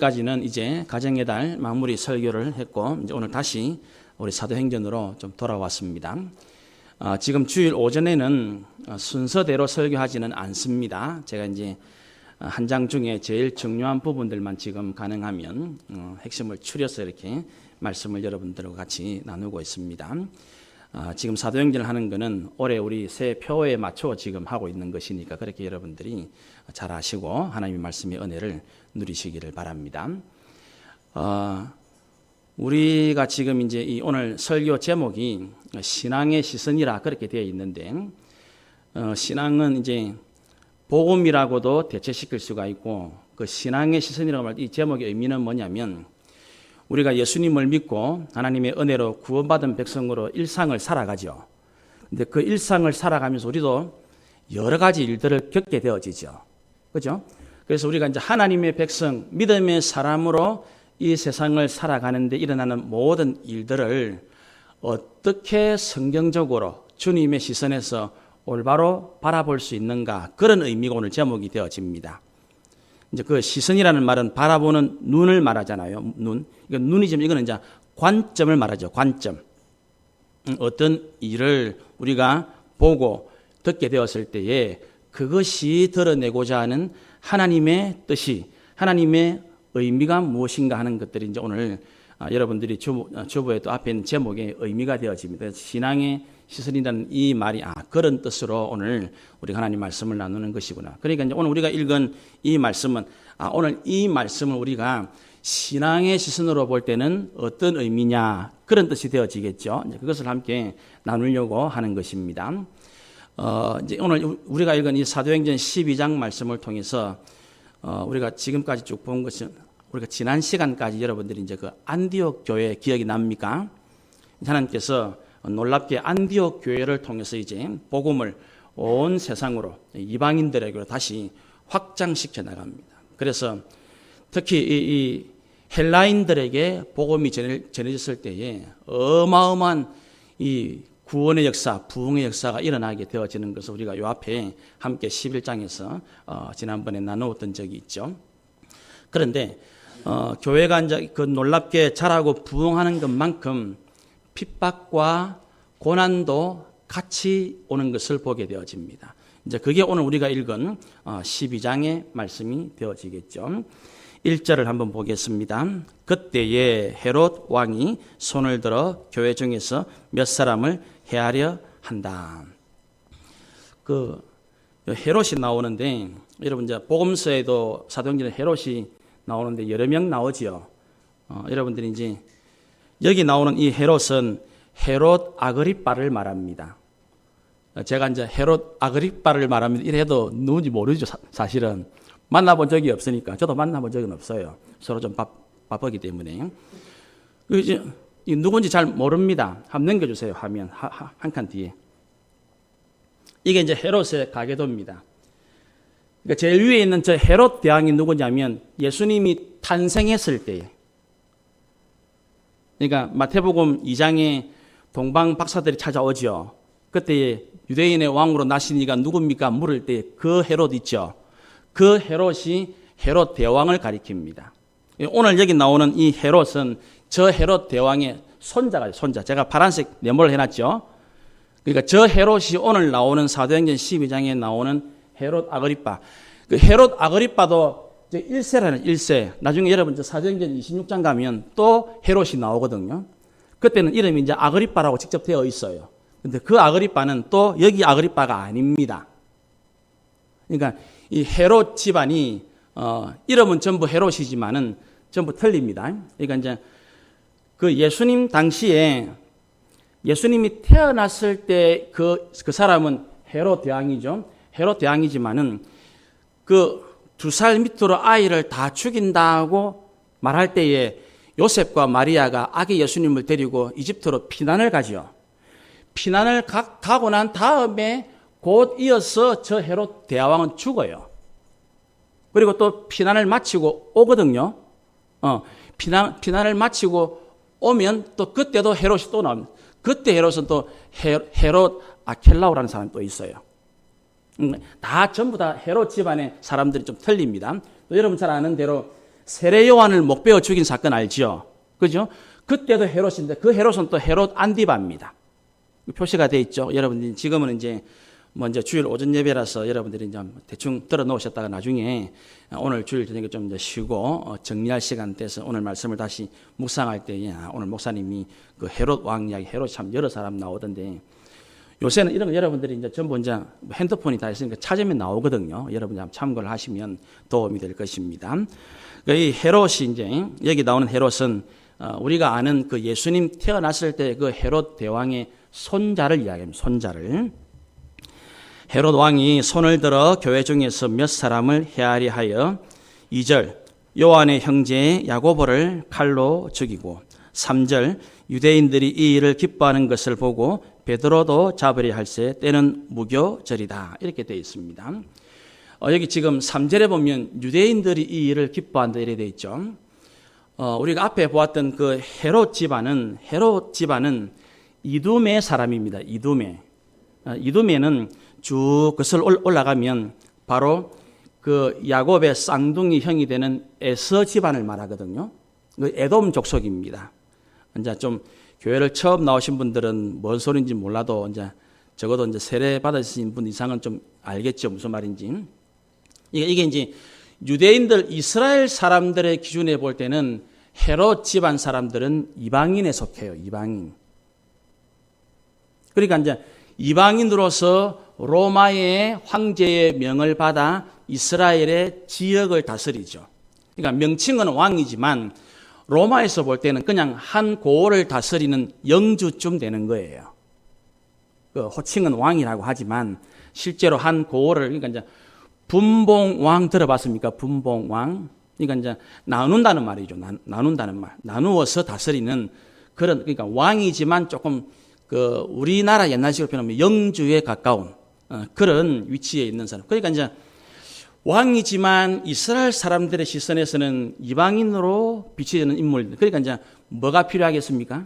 오늘까지는 이제 가정의 달 마무리 설교를 했고 이제 오늘 다시 우리 사도행전으로 좀 돌아왔습니다. 지금 주일 오전에는 순서대로 설교하지는 않습니다. 제가 이제 한 장 중에 제일 중요한 부분들만 지금 가능하면 핵심을 추려서 이렇게 말씀을 여러분들과 같이 나누고 있습니다. 지금 사도행전을 하는 것은 올해 우리 새 표에 맞춰 지금 하고 있는 것이니까 그렇게 여러분들이 잘 아시고 하나님의 말씀의 은혜를 누리시기를 바랍니다. 우리가 지금 이제 이 오늘 설교 제목이 신앙의 시선이라 그렇게 되어 있는데, 신앙은 이제 복음이라고도 대체시킬 수가 있고, 그 신앙의 시선이라고 할 때 이 제목의 의미는 뭐냐면, 우리가 예수님을 믿고 하나님의 은혜로 구원받은 백성으로 일상을 살아가죠. 근데 그 일상을 살아가면서 우리도 여러 가지 일들을 겪게 되어지죠. 그죠? 그래서 우리가 이제 하나님의 백성, 믿음의 사람으로 이 세상을 살아가는데 일어나는 모든 일들을 어떻게 성경적으로 주님의 시선에서 올바로 바라볼 수 있는가, 그런 의미가 오늘 제목이 되어집니다. 이제 그 시선이라는 말은 바라보는 눈을 말하잖아요. 눈. 이건 눈이지만 이거는 이제 관점을 말하죠. 관점. 어떤 일을 우리가 보고 듣게 되었을 때에 그것이 드러내고자 하는 하나님의 뜻이, 하나님의 의미가 무엇인가 하는 것들이 이제 오늘 여러분들이 주보에 또 앞에 있는 제목의 의미가 되어집니다. 신앙의 시선이라는 이 말이 그런 뜻으로 오늘 우리가 하나님 말씀을 나누는 것이구나. 그러니까 이제 오늘 우리가 읽은 이 말씀은 오늘 이 말씀을 우리가 신앙의 시선으로 볼 때는 어떤 의미냐, 그런 뜻이 되어지겠죠. 이제 그것을 함께 나누려고 하는 것입니다. 이제 오늘 우리가 읽은 이 사도행전 12장 말씀을 통해서 우리가 지금까지 쭉 본 것은, 우리가 지난 시간까지 여러분들이 이제 그 안디옥 교회 기억이 납니까? 하나님께서 놀랍게 안디옥 교회를 통해서 이제 복음을 온 세상으로, 이방인들에게로 다시 확장시켜 나갑니다. 그래서 특히 이 헬라인들에게 복음이 전해졌을 때에 어마어마한 이 구원의 역사, 부흥의 역사가 일어나게 되어지는 것을 우리가 요 앞에 함께 11장에서 지난번에 나누었던 적이 있죠. 그런데 교회가 이제 그 놀랍게 자라고 부흥하는 것만큼 핍박과 고난도 같이 오는 것을 보게 되어집니다. 이제 그게 오늘 우리가 읽은 12장의 말씀이 되어지겠죠. 1절을 한번 보겠습니다. 그때에 헤롯 왕이 손을 들어 교회 중에서 몇 사람을 해하려 한다. 그 헤롯이 나오는데, 여러분 이제 복음서에도 사도행전에 헤롯이 나오는데 여러 명 나오지요. 여러분들이 이제 여기 나오는 이 헤롯은 헤롯 아그리빠를 말합니다. 제가 이제 헤롯 아그리빠를 말합니다. 이래도 누군지 모르죠. 사실은 만나본 적이 없으니까. 저도 만나본 적은 없어요. 서로 좀 바쁘기 때문에. 이제 누군지 잘 모릅니다. 한번 넘겨주세요. 화면 한 칸 뒤에. 이게 이제 헤롯의 가계도입니다. 그러니까 제일 위에 있는 저 헤롯 대왕이 누구냐면 예수님이 탄생했을 때에, 그러니까 마태복음 2장에 동방 박사들이 찾아오죠. 그때 유대인의 왕으로 나시니가 누굽니까? 물을 때 그 헤롯 있죠. 그 헤롯이 헤롯 대왕을 가리킵니다. 오늘 여기 나오는 이 헤롯은 저 헤롯 대왕의 손자가, 손자. 제가 파란색 네모를 해놨죠. 그러니까 저 헤롯이 오늘 나오는 사도행전 12장에 나오는 헤롯 아그리빠. 그 헤롯 아그리빠도 1세라는 1세. 나중에 여러분 사도행전 26장 가면 또 헤롯이 나오거든요. 그때는 이름이 이제 아그리빠라고 직접 되어 있어요. 근데 그 아그리빠는 또 여기 아그리빠가 아닙니다. 그러니까 이 헤롯 집안이 이름은 전부 헤롯이지만은 전부 틀립니다. 그러니까 이제 그 예수님 당시에 예수님이 태어났을 때 그 사람은 헤롯 대왕이죠. 헤롯 대왕이지만은 그 2살 밑으로 아이를 다 죽인다고 말할 때에 요셉과 마리아가 아기 예수님을 데리고 이집트로 피난을 가죠. 피난을 가고 난 다음에 곧 이어서 저 헤롯 대왕은 죽어요. 그리고 또 피난을 마치고 오거든요. 피난을 마치고 오면 또 그때도 헤롯이 또 나옵니다. 그때 헤롯은 또 헤롯 아켈라오라는 사람이 또 있어요. 다 전부 다 헤롯 집안의 사람들이 좀 틀립니다. 또 여러분 잘 아는 대로 세례 요한을 목베어 죽인 사건 알죠? 그죠? 그때도 헤롯인데 그 헤롯은 또 헤롯 안디바입니다. 표시가 돼 있죠. 여러분들 지금은 이제 먼저 주일 오전 예배라서 여러분들이 이제 대충 들어 놓으셨다가 나중에 오늘 주일 저녁에 좀 이제 쉬고 정리할 시간 돼서 오늘 말씀을 다시 묵상할 때 오늘 목사님이 그 헤롯 왕 이야기, 헤롯 참 여러 사람 나오던데 요새는 이런 거 여러분들이 이제 전부 이제 핸드폰이 다 있으니까 찾으면 나오거든요. 여러분이 한번 참고를 하시면 도움이 될 것입니다. 이 헤롯이 이제 여기 나오는 헤롯은 우리가 아는 그 예수님 태어났을 때 그 헤롯 대왕의 손자를 이야기합니다. 손자를. 헤롯 왕이 손을 들어 교회 중에서 몇 사람을 헤아리 하여 2절 요한의 형제 야고보를 칼로 죽이고 3절 유대인들이 이 일을 기뻐하는 것을 보고 베드로도 잡으려 할세 때는 무교절이다. 이렇게 되어 있습니다. 여기 지금 3절에 보면 유대인들이 이 일을 기뻐한다 이렇게 되어 있죠. 우리가 앞에 보았던 그 헤롯 집안은 이두메 사람입니다. 이두메는 쭉 그것을 올라가면 바로 그 야곱의 쌍둥이 형이 되는 에서 집안을 말하거든요. 그 에돔 족속입니다. 이제 좀 교회를 처음 나오신 분들은 뭔 소리인지 몰라도 이제 적어도 이제 세례 받으신 분 이상은 좀 알겠죠. 무슨 말인지. 이게 이제 유대인들 이스라엘 사람들의 기준에 볼 때는 헤롯 집안 사람들은 이방인에 속해요. 이방인. 그러니까 이제 이방인으로서 로마의 황제의 명을 받아 이스라엘의 지역을 다스리죠. 그러니까 명칭은 왕이지만 로마에서 볼 때는 그냥 한 고을을 다스리는 영주쯤 되는 거예요. 그 호칭은 왕이라고 하지만 실제로 한 고을을 그러니까 이제 분봉왕 들어봤습니까? 분봉왕. 그러니까 이제 나눈다는 말이죠. 나눈다는 말. 나누어서 다스리는 그런 그러니까 왕이지만 조금 그 우리나라 옛날식으로 표현하면 영주에 가까운 그런 위치에 있는 사람. 그러니까 이제 왕이지만 이스라엘 사람들의 시선에서는 이방인으로 비춰지는 인물. 그러니까 이제 뭐가 필요하겠습니까?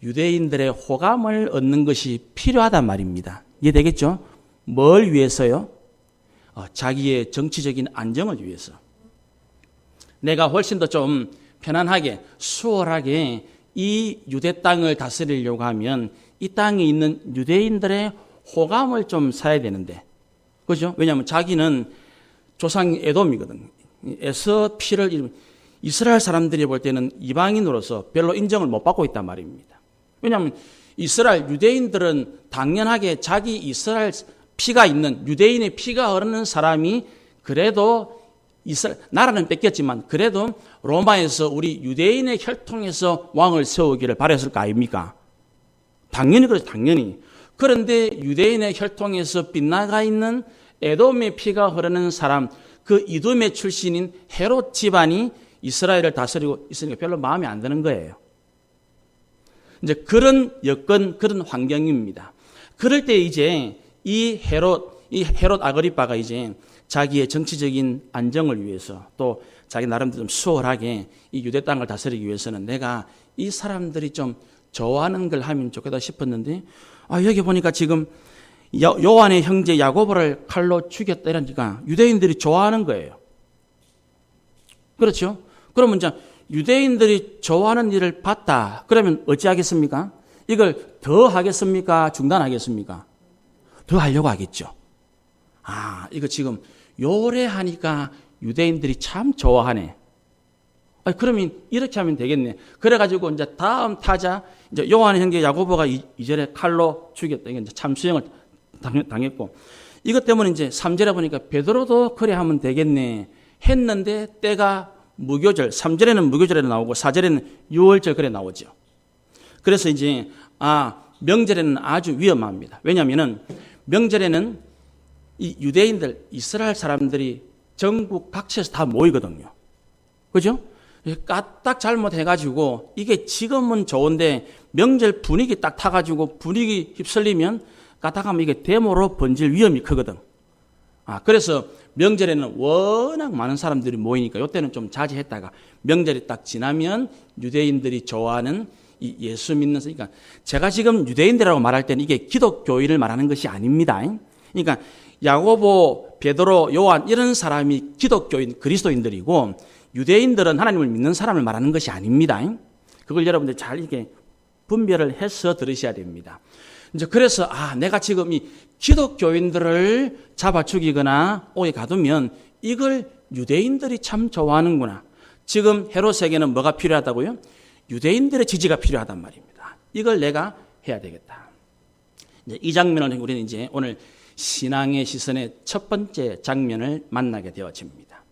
유대인들의 호감을 얻는 것이 필요하단 말입니다. 이해되겠죠? 뭘 위해서요? 자기의 정치적인 안정을 위해서. 내가 훨씬 더 좀 편안하게 수월하게 이 유대 땅을 다스리려고 하면 이 땅에 있는 유대인들의 호감을 좀 사야 되는데, 그죠? 왜냐하면 자기는 조상이 에돔이거든. 에서 피를 이스라엘 사람들이 볼 때는 이방인으로서 별로 인정을 못 받고 있단 말입니다. 왜냐하면 이스라엘 유대인들은 당연하게 자기 이스라엘 피가 있는 유대인의 피가 흐르는 사람이 그래도 나라는 뺏겼지만 그래도 로마에서 우리 유대인의 혈통에서 왕을 세우기를 바랬을 거 아닙니까? 당연히 그렇죠. 당연히. 그런데 유대인의 혈통에서 빗나가 있는 에돔의 피가 흐르는 사람, 그 이두메 출신인 헤롯 집안이 이스라엘을 다스리고 있으니까 별로 마음에 안 드는 거예요. 이제 그런 여건, 그런 환경입니다. 그럴 때 이제 이 헤롯 아그리빠가 이제 자기의 정치적인 안정을 위해서 또 자기 나름대로 좀 수월하게 이 유대 땅을 다스리기 위해서는 내가 이 사람들이 좀 좋아하는 걸 하면 좋겠다 싶었는데 여기 보니까 지금 요한의 형제 야고보를 칼로 죽였다 이러니까 유대인들이 좋아하는 거예요. 그렇죠? 그러면 이제 유대인들이 좋아하는 일을 봤다. 그러면 어찌하겠습니까? 이걸 더 하겠습니까? 중단하겠습니까? 더 하려고 하겠죠. 이거 지금 요래하니까 유대인들이 참 좋아하네. 그러면 이렇게 하면 되겠네. 그래가지고 이제 다음 타자, 이제 요한의 형제 야고보가 이절에 칼로 죽였다. 이게 이제 참수형을 당했고. 이것 때문에 이제 3절에 보니까 베드로도 그래 하면 되겠네. 했는데 때가 무교절, 3절에는 무교절에 나오고 4절에는 6월절 그래 나오죠. 그래서 이제, 명절에는 아주 위험합니다. 왜냐면은 명절에는 이 유대인들, 이스라엘 사람들이 전국 각지에서 다 모이거든요. 그죠? 까딱 잘못해가지고 이게 지금은 좋은데 명절 분위기 딱 타가지고 분위기 휩쓸리면 까딱하면 이게 데모로 번질 위험이 크거든. 그래서 명절에는 워낙 많은 사람들이 모이니까 이때는 좀 자제했다가 명절이 딱 지나면 유대인들이 좋아하는 이 예수 믿는, 그러니까 제가 지금 유대인들이라고 말할 때는 이게 기독교인을 말하는 것이 아닙니다. 그러니까 야고보, 베드로, 요한 이런 사람이 기독교인, 그리스도인들이고 유대인들은 하나님을 믿는 사람을 말하는 것이 아닙니다. 그걸 여러분들 잘 이렇게 분별을 해서 들으셔야 됩니다. 이제 그래서 내가 지금 이 기독교인들을 잡아 죽이거나 옥에 가두면 이걸 유대인들이 참 좋아하는구나. 지금 헤롯에게는 뭐가 필요하다고요? 유대인들의 지지가 필요하단 말입니다. 이걸 내가 해야 되겠다. 이제 이 장면을 우리는 이제 오늘 신앙의 시선의 첫 번째 장면을 만나게 되어집니다.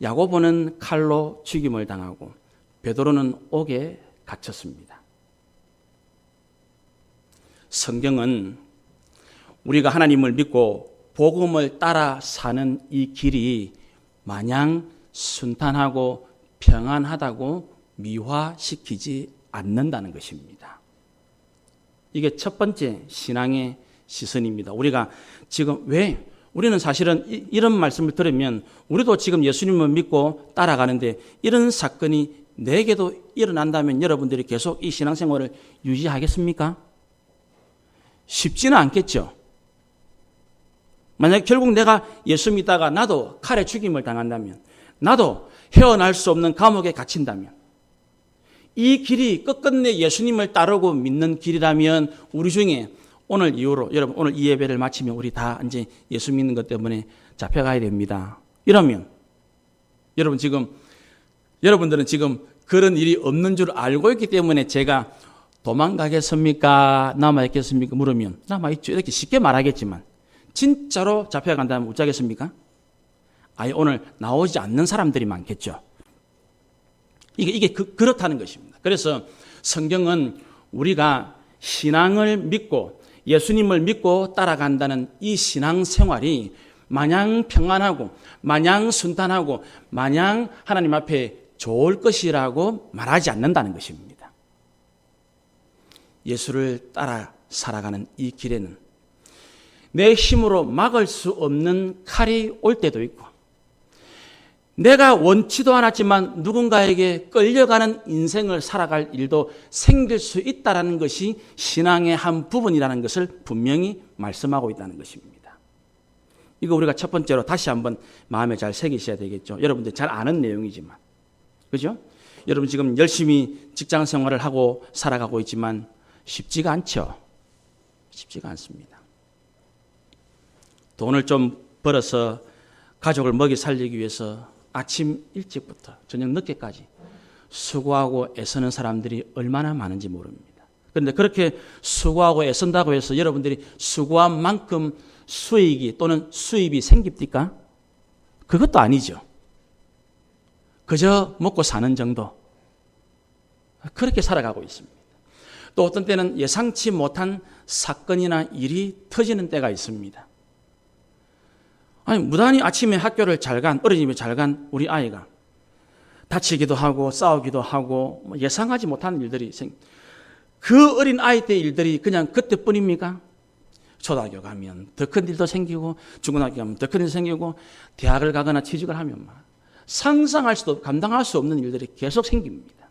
야고보는 칼로 죽임을 당하고 베드로는 옥에 갇혔습니다. 성경은 우리가 하나님을 믿고 복음을 따라 사는 이 길이 마냥 순탄하고 평안하다고 미화시키지 않는다는 것입니다. 이게 첫 번째 신앙의 시선입니다. 우리가 지금 우리는 사실은 이런 말씀을 들으면 우리도 지금 예수님을 믿고 따라가는데 이런 사건이 내게도 일어난다면 여러분들이 계속 이 신앙생활을 유지하겠습니까? 쉽지는 않겠죠. 만약 결국 내가 예수 믿다가 나도 칼에 죽임을 당한다면, 나도 헤어날 수 없는 감옥에 갇힌다면, 이 길이 끝끝내 예수님을 따르고 믿는 길이라면 우리 중에 오늘 이후로 여러분 오늘 이 예배를 마치면 우리 다 이제 예수 믿는 것 때문에 잡혀가야 됩니다. 이러면 여러분들은 지금 그런 일이 없는 줄 알고 있기 때문에 제가 도망가겠습니까? 남아있겠습니까? 물으면 남아있죠. 이렇게 쉽게 말하겠지만 진짜로 잡혀간다면 어쩌겠습니까? 아예 오늘 나오지 않는 사람들이 많겠죠. 이게 그렇다는 것입니다. 그래서 성경은 우리가 신앙을 믿고 예수님을 믿고 따라간다는 이 신앙생활이 마냥 평안하고 마냥 순탄하고 마냥 하나님 앞에 좋을 것이라고 말하지 않는다는 것입니다. 예수를 따라 살아가는 이 길에는 내 힘으로 막을 수 없는 칼이 올 때도 있고 내가 원치도 않았지만 누군가에게 끌려가는 인생을 살아갈 일도 생길 수 있다는 것이 신앙의 한 부분이라는 것을 분명히 말씀하고 있다는 것입니다. 이거 우리가 첫 번째로 다시 한번 마음에 잘 새기셔야 되겠죠. 여러분들 잘 아는 내용이지만. 그죠? 여러분 지금 열심히 직장 생활을 하고 살아가고 있지만 쉽지가 않죠. 쉽지가 않습니다. 돈을 좀 벌어서 가족을 먹이 살리기 위해서 아침 일찍부터 저녁 늦게까지 수고하고 애쓰는 사람들이 얼마나 많은지 모릅니다. 그런데 그렇게 수고하고 애쓴다고 해서 여러분들이 수고한 만큼 수익이 또는 수입이 생깁니까? 그것도 아니죠. 그저 먹고 사는 정도. 그렇게 살아가고 있습니다. 또 어떤 때는 예상치 못한 사건이나 일이 터지는 때가 있습니다. 아니, 무단히 아침에 학교를 어린이집에 잘 간 우리 아이가 다치기도 하고 싸우기도 하고 예상하지 못한 일들이 그 어린 아이 때 일들이 그냥 그때뿐입니까? 초등학교 가면 더 큰 일도 생기고 중고등학교 가면 더 큰 일도 생기고 대학을 가거나 취직을 하면 상상할 수도 감당할 수 없는 일들이 계속 생깁니다.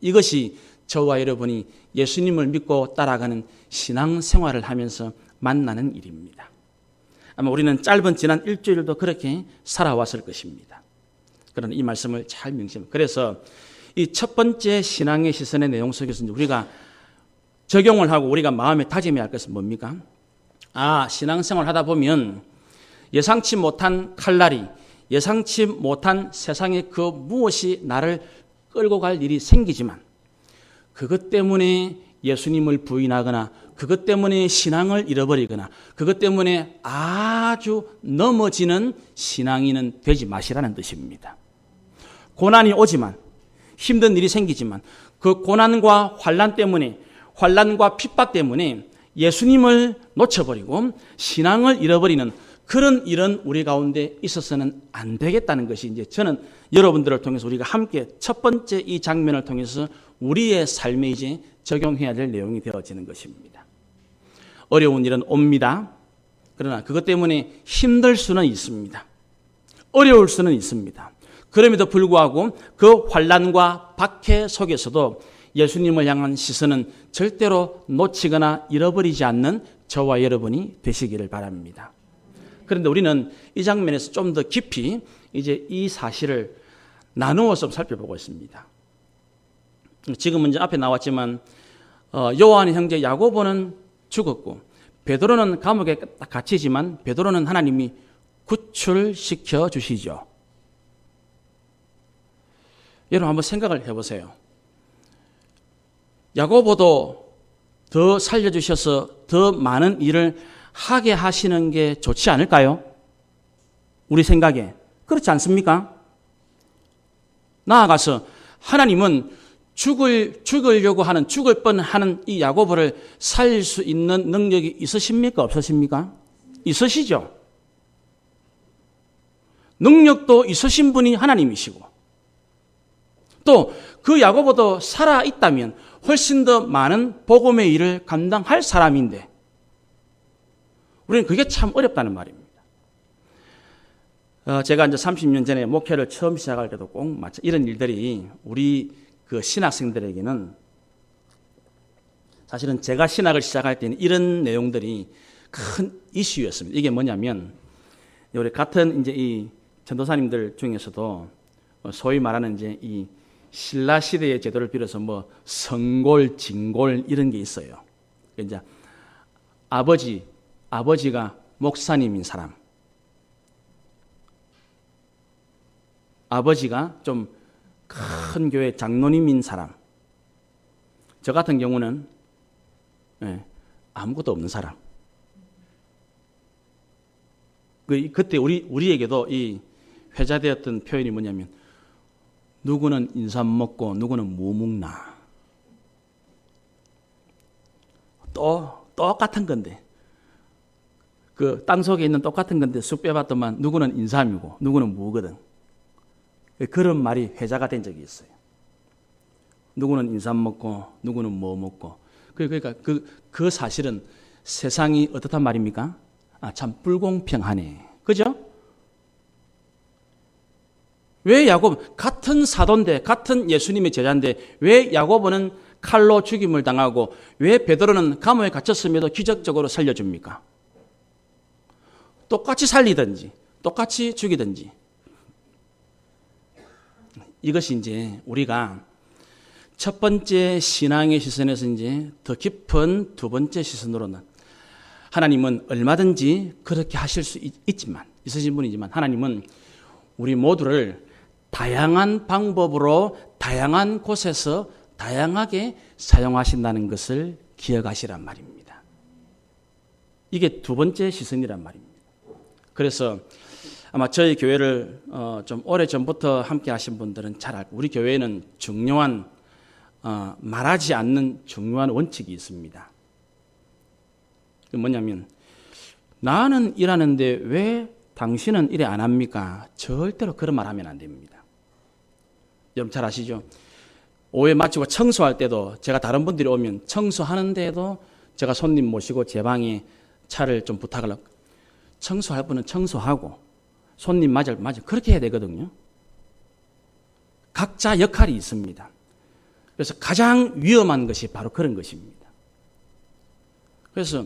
이것이 저와 여러분이 예수님을 믿고 따라가는 신앙생활을 하면서 만나는 일입니다. 아마 우리는 짧은 지난 일주일도 그렇게 살아왔을 것입니다. 그러나 이 말씀을 잘 명심합니다. 그래서 이 첫 번째 신앙의 시선의 내용 속에서 우리가 적용을 하고 우리가 마음에 다짐해야 할 것은 뭡니까? 신앙생활 하다 보면 예상치 못한 칼날이, 예상치 못한 세상의 그 무엇이 나를 끌고 갈 일이 생기지만 그것 때문에 예수님을 부인하거나 그것 때문에 신앙을 잃어버리거나 그것 때문에 아주 넘어지는 신앙인은 되지 마시라는 뜻입니다. 고난이 오지만 힘든 일이 생기지만 그 고난과 환난 때문에 환난과 핍박 때문에 예수님을 놓쳐버리고 신앙을 잃어버리는 그런 일은 우리 가운데 있어서는 안 되겠다는 것이 이제 저는 여러분들을 통해서 우리가 함께 첫 번째 이 장면을 통해서 우리의 삶에 이제 적용해야 될 내용이 되어지는 것입니다. 어려운 일은 옵니다. 그러나 그것 때문에 힘들 수는 있습니다. 어려울 수는 있습니다. 그럼에도 불구하고 그 환난과 박해 속에서도 예수님을 향한 시선은 절대로 놓치거나 잃어버리지 않는 저와 여러분이 되시기를 바랍니다. 그런데 우리는 이 장면에서 좀 더 깊이 이제 이 사실을 나누어서 살펴보고 있습니다. 지금은 이제 앞에 나왔지만 요한의 형제 야고보는 죽었고 베드로는 감옥에 갇히지만 베드로는 하나님이 구출시켜 주시죠. 여러분 한번 생각을 해보세요. 야고보도 더 살려주셔서 더 많은 일을 하게 하시는 게 좋지 않을까요? 우리 생각에. 그렇지 않습니까? 나아가서 하나님은 죽으려고 하는, 죽을 뻔하는 이 야고보를 살릴 수 있는 능력이 있으십니까? 없으십니까? 있으시죠? 능력도 있으신 분이 하나님이시고 또 그 야고보도 살아있다면 훨씬 더 많은 복음의 일을 감당할 사람인데 우리는 그게 참 어렵다는 말입니다. 제가 이제 30년 전에 목회를 처음 시작할 때도 꼭 이런 일들이 우리 그 신학생들에게는 사실은 제가 신학을 시작할 때는 이런 내용들이 큰 이슈였습니다. 이게 뭐냐면 우리 같은 이제 이 전도사님들 중에서도 소위 말하는 이제 이 신라 시대의 제도를 빌어서 뭐 성골, 진골 이런 게 있어요. 이제 아버지가 목사님인 사람, 아버지가 좀 큰 교회 장로님인 사람, 저 같은 경우는 아무것도 없는 사람. 그때 우리에게도 이 회자되었던 표현이 뭐냐면 누구는 인삼 먹고 누구는 무 먹나. 똑같은 건데 그 땅속에 있는 똑같은 건데 쑥 빼봤더만 누구는 인삼이고 누구는 무거든. 그런 말이 회자가 된 적이 있어요. 누구는 인삼 먹고 누구는 뭐 먹고. 그러니까 그 사실은 세상이 어떻단 말입니까? 참 불공평하네. 그죠? 왜 야고보, 같은 사도인데, 같은 예수님의 제자인데, 왜 야고보는 칼로 죽임을 당하고, 왜 베드로는 감옥에 갇혔음에도 기적적으로 살려줍니까? 똑같이 살리든지, 똑같이 죽이든지. 이것이 이제 우리가 첫 번째 신앙의 시선에서 이제 더 깊은 두 번째 시선으로는 하나님은 얼마든지 그렇게 하실 수 있지만, 있으신 분이지만 하나님은 우리 모두를 다양한 방법으로 다양한 곳에서 다양하게 사용하신다는 것을 기억하시란 말입니다. 이게 두 번째 시선이란 말입니다. 그래서 아마 저희 교회를 좀 오래전부터 함께 하신 분들은 잘 알고 우리 교회에는 중요한 말하지 않는 중요한 원칙이 있습니다. 그 뭐냐면 나는 일하는데 왜 당신은 일에 안 합니까? 절대로 그런 말 하면 안 됩니다. 여러분 잘 아시죠? 오후에 마치고 청소할 때도 제가 다른 분들이 오면 청소하는데도 제가 손님 모시고 제 방에 차를 좀 부탁을 하고 청소할 분은 청소하고 손님 맞을 그렇게 해야 되거든요. 각자 역할이 있습니다. 그래서 가장 위험한 것이 바로 그런 것입니다. 그래서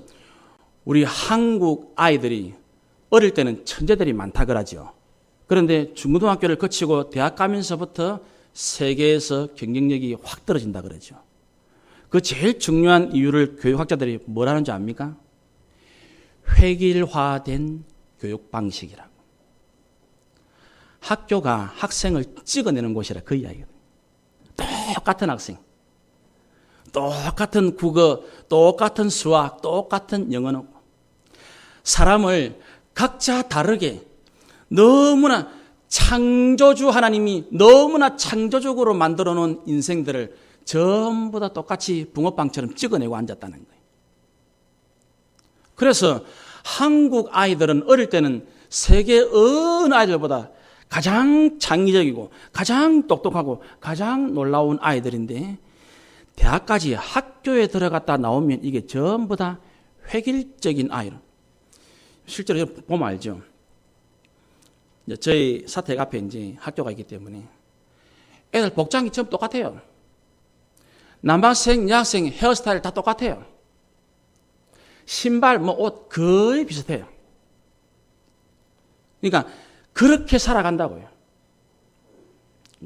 우리 한국 아이들이 어릴 때는 천재들이 많다 그러죠. 그런데 중고등학교를 거치고 대학 가면서부터 세계에서 경쟁력이 확 떨어진다 그러죠. 그 제일 중요한 이유를 교육학자들이 뭐라는 줄 압니까? 획일화된 교육 방식이라고. 학교가 학생을 찍어내는 곳이라 그 이야기거든요. 똑같은 학생, 똑같은 국어, 똑같은 수학, 똑같은 영어는 사람을 각자 다르게 너무나 창조주 하나님이 너무나 창조적으로 만들어 놓은 인생들을 전부 다 똑같이 붕어빵처럼 찍어내고 앉았다는 거예요. 그래서 한국 아이들은 어릴 때는 세계 어느 아이들보다 가장 창의적이고 가장 똑똑하고 가장 놀라운 아이들인데 대학까지 학교에 들어갔다 나오면 이게 전부 다 획일적인 아이로. 실제로 보면 알죠. 저희 사택 앞에 이제 학교가 있기 때문에 애들 복장이 전부 똑같아요. 남학생, 여학생 헤어스타일 다 똑같아요. 신발, 옷 거의 비슷해요. 그러니까 그렇게 살아간다고요.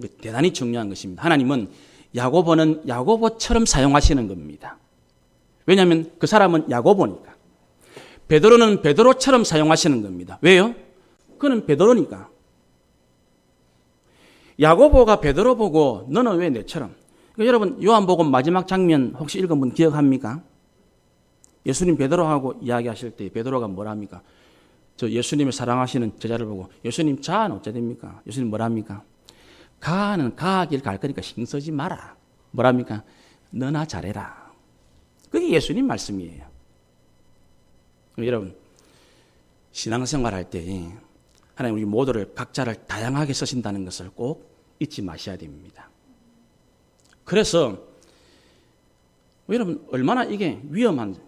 대단히 중요한 것입니다. 하나님은 야고보는 야고보처럼 사용하시는 겁니다. 왜냐하면 그 사람은 야고보니까. 베드로는 베드로처럼 사용하시는 겁니다. 왜요? 그는 베드로니까. 야고보가 베드로 보고 너는 왜 내처럼? 그러니까 여러분 요한복음 마지막 장면 혹시 읽은 분 기억합니까? 예수님 베드로하고 이야기하실 때 베드로가 뭐랍니까? 저 예수님을 사랑하시는 제자를 보고 예수님 자는 어째 됩니까? 예수님 뭐랍니까? 가는 가길 갈 거니까 신경 쓰지 마라. 뭐랍니까? 너나 잘해라. 그게 예수님 말씀이에요. 여러분 신앙생활 할 때 하나님 우리 모두를 각자를 다양하게 쓰신다는 것을 꼭 잊지 마셔야 됩니다. 그래서 여러분 얼마나 이게 위험한지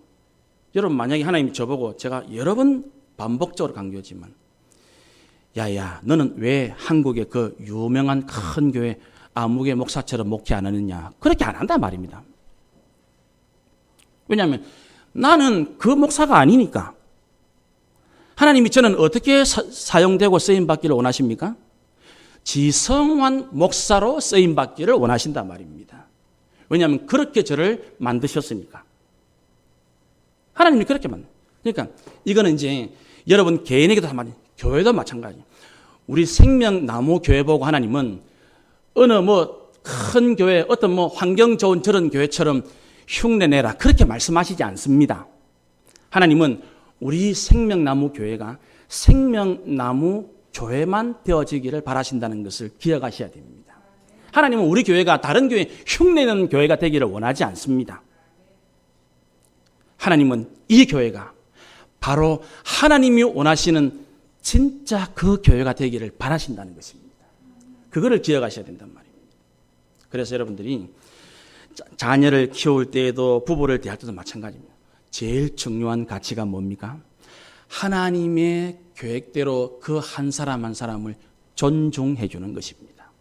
여러분 만약에 하나님이 저보고 제가 여러 번 반복적으로 강조했지만 야야 너는 왜 한국의 그 유명한 큰 교회 아무개 목사처럼 목회 안 하느냐 그렇게 안 한단 말입니다. 왜냐하면 나는 그 목사가 아니니까. 하나님이 저는 어떻게 사용되고 쓰임받기를 원하십니까? 지성환 목사로 쓰임받기를 원하신단 말입니다. 왜냐하면 그렇게 저를 만드셨으니까. 하나님이 그렇게 그러니까 이거는 이제 여러분 개인에게도 교회도 마찬가지. 우리 생명나무 교회 보고 하나님은 어느 큰 교회 어떤 환경 좋은 저런 교회처럼 흉내내라 그렇게 말씀하시지 않습니다. 하나님은 우리 생명나무 교회가 생명나무 교회만 되어지기를 바라신다는 것을 기억하셔야 됩니다. 하나님은 우리 교회가 다른 교회 흉내내는 교회가 되기를 원하지 않습니다. 하나님은 이 교회가 바로 하나님이 원하시는 진짜 그 교회가 되기를 바라신다는 것입니다. 그거를 기억하셔야 된단 말입니다. 그래서 여러분들이 자녀를 키울 때에도 부부를 대할 때도 마찬가지입니다. 제일 중요한 가치가 뭡니까? 하나님의 계획대로 그 한 사람 한 사람을 존중해 주는 것입니다.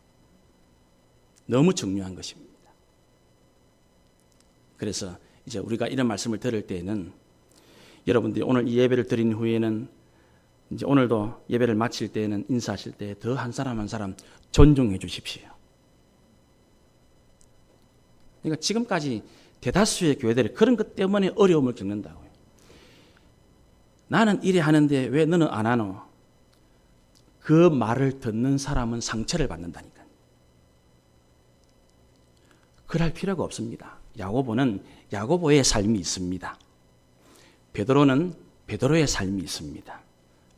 너무 중요한 것입니다. 그래서 이제 우리가 이런 말씀을 들을 때에는 여러분들이 오늘 이 예배를 드린 후에는 이제 오늘도 예배를 마칠 때에는 인사하실 때 더 한 사람 한 사람 존중해 주십시오. 그러니까 지금까지 대다수의 교회들이 그런 것 때문에 어려움을 겪는다고요. 나는 이래 하는데 왜 너는 안 하노? 그 말을 듣는 사람은 상처를 받는다니까요. 그럴 필요가 없습니다. 야고보는 야고보의 삶이 있습니다. 베드로는 베드로의 삶이 있습니다.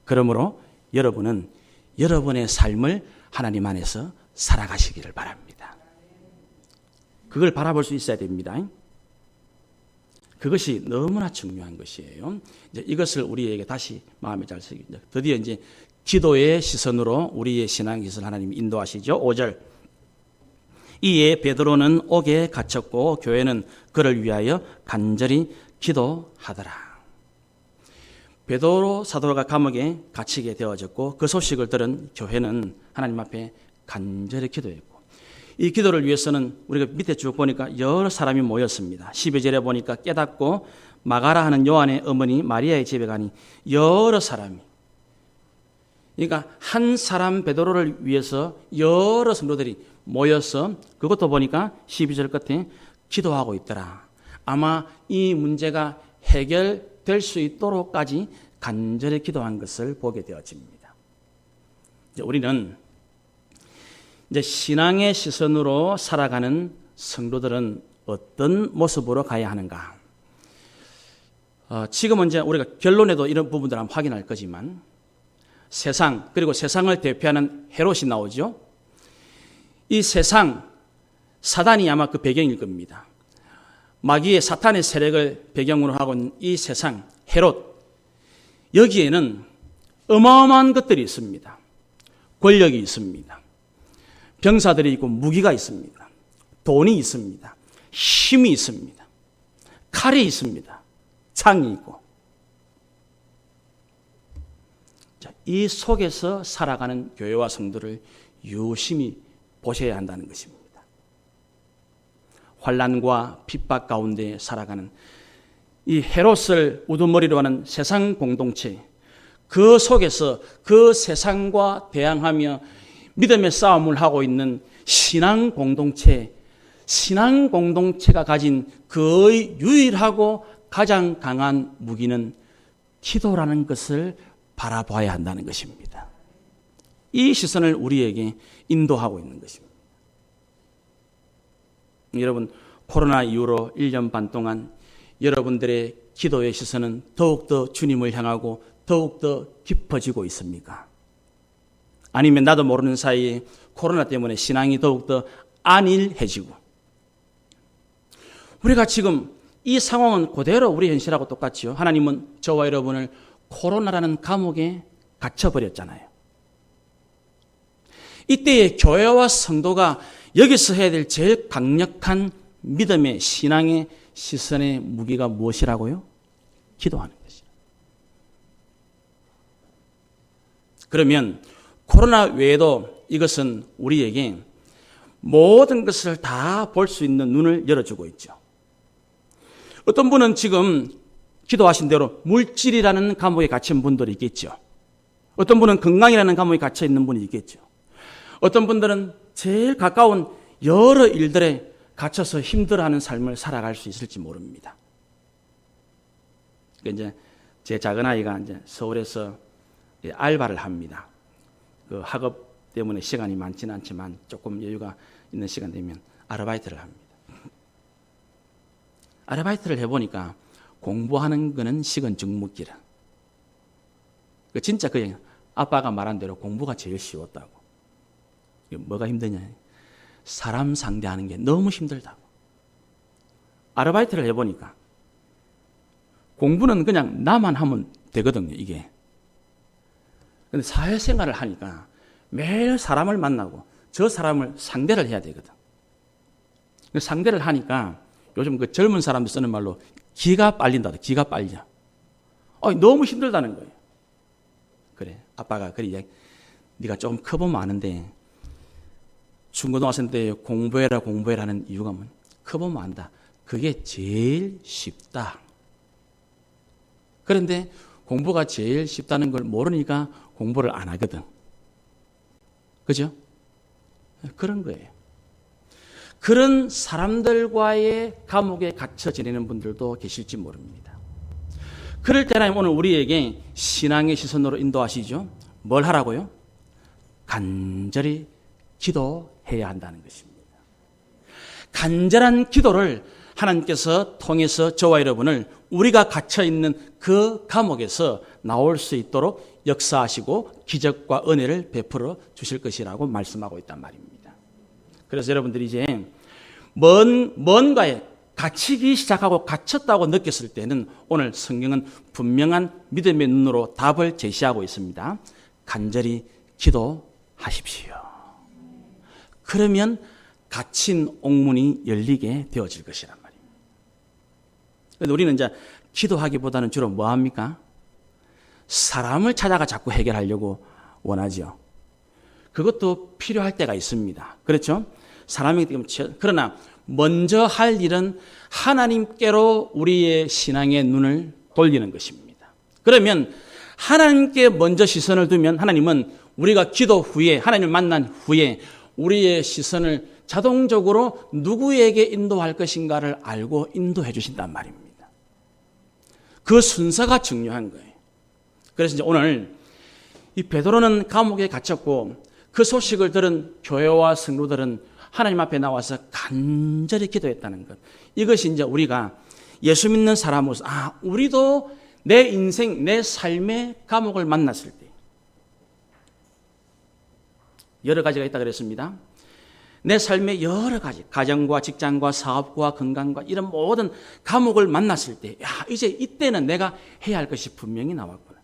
그러므로 여러분은 여러분의 삶을 하나님 안에서 살아가시기를 바랍니다. 그걸 바라볼 수 있어야 됩니다. 그것이 너무나 중요한 것이에요. 이제 이것을 우리에게 다시 마음에 잘 새기죠. 드디어 이제 기도의 시선으로 우리의 신앙 기선을 하나님이 인도하시죠. 5절. 이에 베드로는 옥에 갇혔고 교회는 그를 위하여 간절히 기도하더라. 베드로 사도가 감옥에 갇히게 되어졌고 그 소식을 들은 교회는 하나님 앞에 간절히 기도했고 이 기도를 위해서는 우리가 밑에 쭉 보니까 여러 사람이 모였습니다. 12절에 보니까 깨닫고 마가라 하는 요한의 어머니 마리아의 집에 가니 여러 사람이 그러니까 한 사람 베드로를 위해서 여러 성도들이 모여서 그것도 보니까 12절 끝에 기도하고 있더라. 아마 이 문제가 해결될 수 있도록까지 간절히 기도한 것을 보게 되어집니다. 이제 우리는 이제 신앙의 시선으로 살아가는 성도들은 어떤 모습으로 가야 하는가? 지금은 이제 우리가 결론에도 이런 부분들을 한번 확인할 거지만 세상 그리고 세상을 대표하는 헤롯이 나오죠. 이 세상 사단이 아마 그 배경일 겁니다. 마귀의 사탄의 세력을 배경으로 하고 있는 이 세상 헤롯 여기에는 어마어마한 것들이 있습니다. 권력이 있습니다. 병사들이 있고 무기가 있습니다. 돈이 있습니다. 힘이 있습니다. 칼이 있습니다. 창이 있고. 자, 이 속에서 살아가는 교회와 성도를 유심히 보셔야 한다는 것입니다. 환난과 핍박 가운데 살아가는 이 헤롯을 우두머리로 하는 세상 공동체, 그 속에서 그 세상과 대항하며 믿음의 싸움을 하고 있는 신앙 공동체가 가진 거의 유일하고 가장 강한 무기는 기도라는 것을 바라봐야 한다는 것입니다. 이 시선을 우리에게 인도하고 있는 것입니다. 여러분, 코로나 이후로 1년 반 동안 여러분들의 기도의 시선은 더욱더 주님을 향하고 더욱더 깊어지고 있습니까? 아니면 나도 모르는 사이에 코로나 때문에 신앙이 더욱더 안일해지고, 우리가 지금 이 상황은 그대로 우리 현실하고 똑같지요. 하나님은 저와 여러분을 코로나라는 감옥에 갇혀버렸잖아요. 이때의 교회와 성도가 여기서 해야 될 제일 강력한 믿음의 신앙의 시선의 무기가 무엇이라고요? 기도하는 것이죠. 그러면 코로나 외에도 이것은 우리에게 모든 것을 다 볼 수 있는 눈을 열어주고 있죠. 어떤 분은 지금 기도하신 대로 물질이라는 감옥에 갇힌 분들이 있겠죠. 어떤 분은 건강이라는 감옥에 갇혀 있는 분이 있겠죠. 어떤 분들은 제일 가까운 여러 일들에 갇혀서 힘들어하는 삶을 살아갈 수 있을지 모릅니다. 이제 제 작은 아이가 이제 서울에서 알바를 합니다. 그 학업 때문에 시간이 많지는 않지만 조금 여유가 있는 시간 되면 아르바이트를 합니다. 아르바이트를 해보니까 공부하는 거는 식은 죽 먹기라. 진짜 그냥 아빠가 말한 대로 공부가 제일 쉬웠다고. 뭐가 힘드냐? 사람 상대하는 게 너무 힘들다고. 아르바이트를 해보니까 공부는 그냥 나만 하면 되거든요, 이게. 근데 사회생활을 하니까 매일 사람을 만나고 저 사람을 상대를 해야 되거든. 상대를 하니까 요즘 그 젊은 사람들 쓰는 말로 기가 빨린다. 기가 빨려. 너무 힘들다는 거예요. 그래, 아빠가 그래, 네가 조금 커보면 아는데 중고등학생 때 공부해라는 이유가 뭐냐? 커보면 안다. 그게 제일 쉽다. 그런데 공부가 제일 쉽다는 걸 모르니까 공부를 안 하거든. 그죠? 그런 거예요. 그런 사람들과의 감옥에 갇혀 지내는 분들도 계실지 모릅니다. 그럴 때나 오늘 우리에게 신앙의 시선으로 인도하시죠. 뭘 하라고요? 간절히 기도해야 한다는 것입니다. 간절한 기도를 하나님께서 통해서 저와 여러분을 우리가 갇혀있는 그 감옥에서 나올 수 있도록 역사하시고 기적과 은혜를 베풀어 주실 것이라고 말씀하고 있단 말입니다. 그래서 여러분들이 이제 뭔가에 갇히기 시작하고 갇혔다고 느꼈을 때는 오늘 성경은 분명한 믿음의 눈으로 답을 제시하고 있습니다. 간절히 기도하십시오. 그러면 갇힌 옥문이 열리게 되어질 것이란 말입니다. 그런데 우리는 이제 기도하기보다는 주로 뭐 합니까? 사람을 찾아가 자꾸 해결하려고 원하죠. 그것도 필요할 때가 있습니다. 그렇죠? 그러나 먼저 할 일은 하나님께로 우리의 신앙의 눈을 돌리는 것입니다. 그러면 하나님께 먼저 시선을 두면 하나님은 우리가 기도 후에 하나님을 만난 후에 우리의 시선을 자동적으로 누구에게 인도할 것인가를 알고 인도해 주신단 말입니다. 그 순서가 중요한 거예요. 그래서 이제 오늘 이 베드로는 감옥에 갇혔고 그 소식을 들은 교회와 성도들은 하나님 앞에 나와서 간절히 기도했다는 것. 이것이 이제 우리가 예수 믿는 사람으로서 우리도 내 인생, 내 삶의 감옥을 만났을 때 여러 가지가 있다 그랬습니다. 내 삶의 여러 가지, 가정과 직장과 사업과 건강과 이런 모든 감옥을 만났을 때 이제 이때는 내가 해야 할 것이 분명히 나왔구나.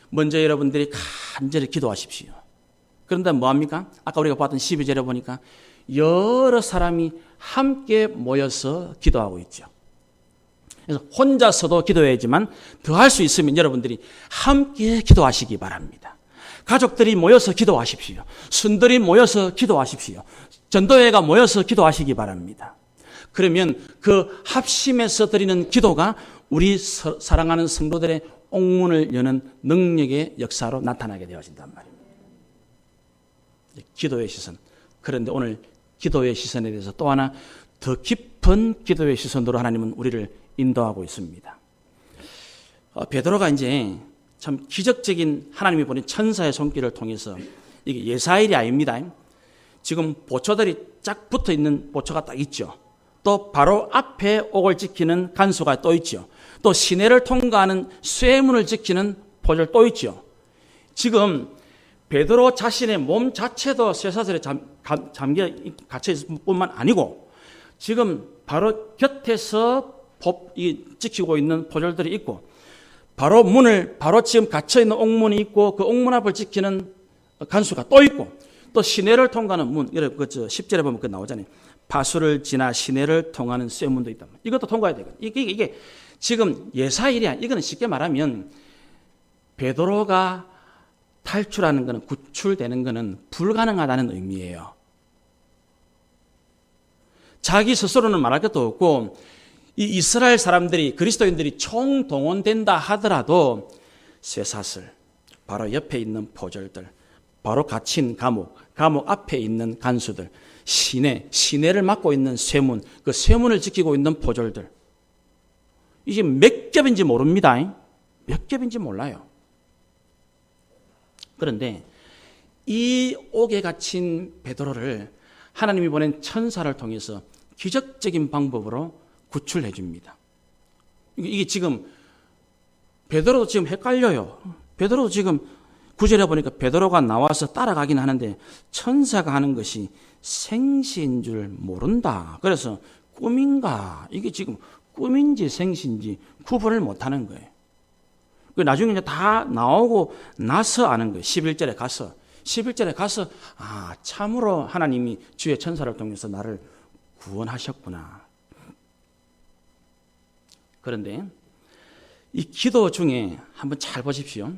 먼저 여러분들이 간절히 기도하십시오. 그런데 뭐합니까? 아까 우리가 봤던 12절에 보니까 여러 사람이 함께 모여서 기도하고 있죠. 그래서 혼자서도 기도해야지만 더 할 수 있으면 여러분들이 함께 기도하시기 바랍니다. 가족들이 모여서 기도하십시오. 순들이 모여서 기도하십시오. 전도회가 모여서 기도하시기 바랍니다. 그러면 그 합심해서 드리는 기도가 우리 사랑하는 성도들의 옥문을 여는 능력의 역사로 나타나게 되어진단 말입니다. 기도의 시선 그런데 오늘 기도의 시선에 대해서 또 하나 더 깊은 기도의 시선으로 하나님은 우리를 인도하고 있습니다. 베드로가 이제 참 기적적인 하나님이 보낸 천사의 손길을 통해서 이게 예사일이 아닙니다. 지금 보초들이 쫙 붙어 있는 보초가 딱 있죠. 또 바로 앞에 옥을 지키는 간수가 또 있죠. 또 시내를 통과하는 쇠문을 지키는 포졸 또 있죠. 지금 베드로 자신의 몸 자체도 쇠사슬에 잠겨 갇혀 있을 뿐만 아니고 지금 바로 곁에서 지키고 있는 포졸들이 있고 바로 문을 바로 지금 갇혀 있는 옥문이 있고 그 옥문 앞을 지키는 간수가 또 있고 또 시내를 통과하는 문, 이렇게 10절에 보면 그 나오잖아요. 파수를 지나 시내를 통하는 쇠문도 있다. 이것도 통과해야 되거든요. 이게 지금 예사일이야. 이거는 쉽게 말하면 베드로가 탈출하는 것은 구출되는 것은 불가능하다는 의미예요. 자기 스스로는 말할 것도 없고 이 이스라엘 사람들이 그리스도인들이 총동원된다 하더라도 쇠사슬, 바로 옆에 있는 포졸들, 바로 갇힌 감옥 앞에 있는 간수들, 시내를 막고 있는 쇠문, 그 쇠문을 지키고 있는 포졸들. 이게 몇 겹인지 모릅니다. 몇 겹인지 몰라요. 그런데 이 옥에 갇힌 베드로를 하나님이 보낸 천사를 통해서 기적적인 방법으로 구출해 줍니다. 이게 지금 베드로도 지금 헷갈려요. 베드로도 지금 9절에 보니까 베드로가 나와서 따라가긴 하는데 천사가 하는 것이 생시인 줄 모른다. 그래서 꿈인가? 이게 지금 꿈인지 생시인지 구분을 못하는 거예요. 나중에 이제 다 나오고 나서 아는 거예요. 11절에 가서 참으로 하나님이 주의 천사를 통해서 나를 구원하셨구나. 그런데 이 기도 중에 한번 잘 보십시오.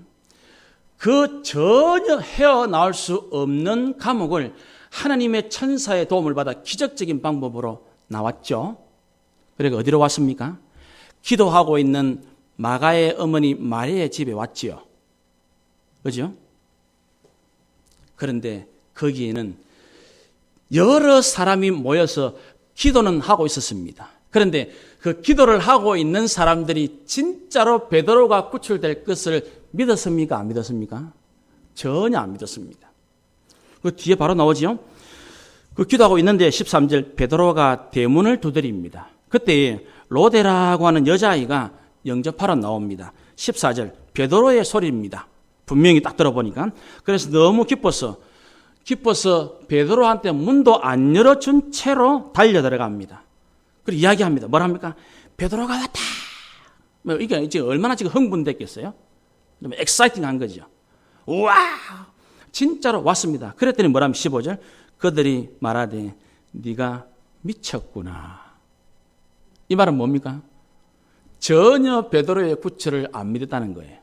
그 전혀 헤어나올 수 없는 감옥을 하나님의 천사의 도움을 받아 기적적인 방법으로 나왔죠. 그러니까 어디로 왔습니까? 기도하고 있는 마가의 어머니 마리아의 집에 왔지요. 그죠? 그런데 거기에는 여러 사람이 모여서 기도는 하고 있었습니다. 그런데 그 기도를 하고 있는 사람들이 진짜로 베드로가 구출될 것을 믿었습니까? 안 믿었습니까? 전혀 안 믿었습니다. 그 뒤에 바로 나오지요. 그 기도하고 있는데 13절 베드로가 대문을 두드립니다. 그때 로데라고 하는 여자아이가 영접하러 나옵니다. 14절 베드로의 소리입니다. 분명히 딱 들어보니까. 그래서 너무 기뻐서 베드로한테 문도 안 열어준 채로 달려 들어갑니다. 그리고 이야기합니다. 뭐라 합니까? 베드로가 왔다. 이게 이제 얼마나 지금 흥분됐겠어요? 좀 엑사이팅한 거죠. 우와! 진짜로 왔습니다. 그랬더니 뭐라면 15절 그들이 말하되 네가 미쳤구나. 이 말은 뭡니까? 전혀 베드로의 구출을 안 믿었다는 거예요.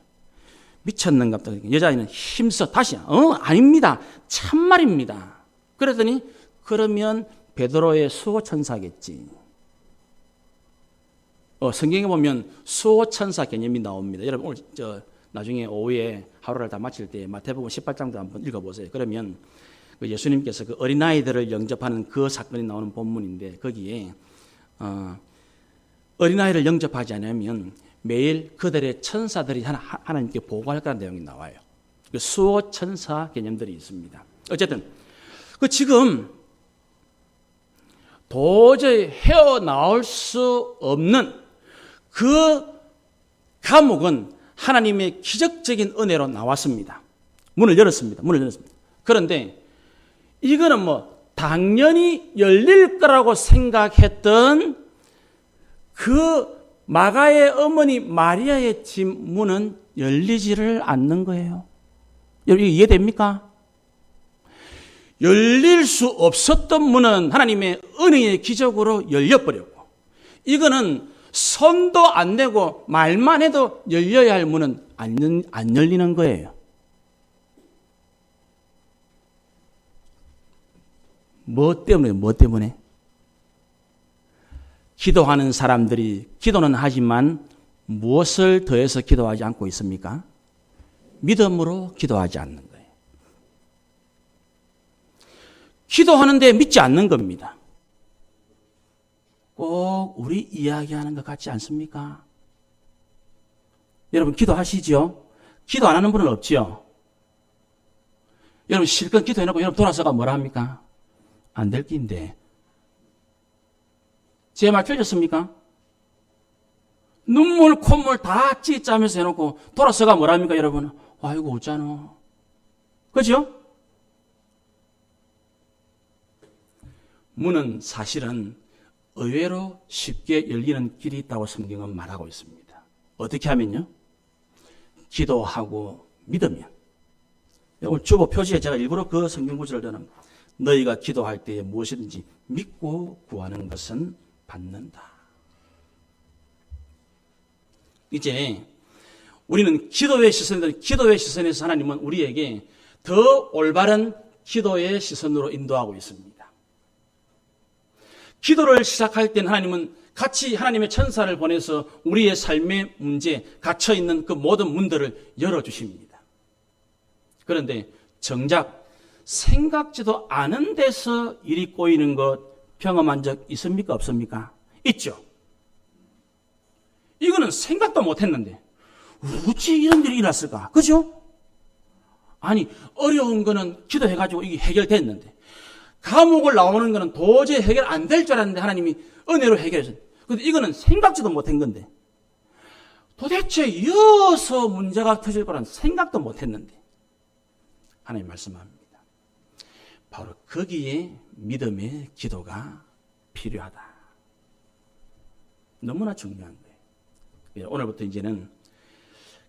미쳤는갑다. 여자아이는 힘써 다시 아닙니다. 참말입니다. 그랬더니 그러면 베드로의 수호천사겠지. 성경에 보면 수호천사 개념이 나옵니다. 여러분 오늘 나중에 오후에 하루를 다 마칠 때 마태복음 18장도 한번 읽어보세요. 그러면 예수님께서 그 어린아이들을 영접하는 그 사건이 나오는 본문인데 거기에 어린아이를 영접하지 않으면 매일 그들의 천사들이 하나님께 보고할 거라는 내용이 나와요. 수호천사 개념들이 있습니다. 어쨌든 지금 도저히 헤어나올 수 없는 그 감옥은 하나님의 기적적인 은혜로 나왔습니다. 문을 열었습니다. 그런데 이거는 당연히 열릴 거라고 생각했던 그 마가의 어머니 마리아의 집 문은 열리지를 않는 거예요. 여러분 이해됩니까? 열릴 수 없었던 문은 하나님의 은혜의 기적으로 열려버렸고 이거는 손도 안 대고 말만 해도 열려야 할 문은 안 열리는 거예요. 뭐 때문에? 기도하는 사람들이 기도는 하지만 무엇을 더해서 기도하지 않고 있습니까? 믿음으로 기도하지 않는 거예요. 기도하는데 믿지 않는 겁니다. 꼭 우리 이야기하는 것 같지 않습니까? 여러분 기도하시죠? 기도 안 하는 분은 없지요? 여러분 실컷 기도해놓고 여러분 돌아서가 뭐라 합니까? 안 될 낀데. 제 말 틀렸습니까? 눈물 콧물 다 찌짜면서 해놓고 돌아서가 뭐라 합니까 여러분? 아이고 어쩌노. 그죠? 문은 사실은 의외로 쉽게 열리는 길이 있다고 성경은 말하고 있습니다. 어떻게 하면요? 기도하고 믿으면. 오늘 주보 표지에 제가 일부러 그 성경 구절을 넣는 너희가 기도할 때에 무엇이든지 믿고 구하는 것은 받는다. 이제 우리는 기도의 시선에서 하나님은 우리에게 더 올바른 기도의 시선으로 인도하고 있습니다. 기도를 시작할 때는 하나님은 같이 하나님의 천사를 보내서 우리의 삶의 문제, 갇혀있는 그 모든 문들을 열어주십니다. 그런데 정작 생각지도 않은 데서 일이 꼬이는 것 경험한 적 있습니까? 없습니까? 있죠. 이거는 생각도 못했는데 어찌 이런 일이 일어났을까? 그죠? 아니 어려운 거는 기도해가지고 이게 해결됐는데 감옥을 나오는 거는 도저히 해결 안 될 줄 알았는데 하나님이 은혜로 해결해서 근데 이거는 생각지도 못한 건데 도대체 이어서 문제가 터질 거란 생각도 못했는데 하나님 말씀합니다. 바로 거기에 믿음의 기도가 필요하다. 너무나 중요한 거예요. 오늘부터 이제는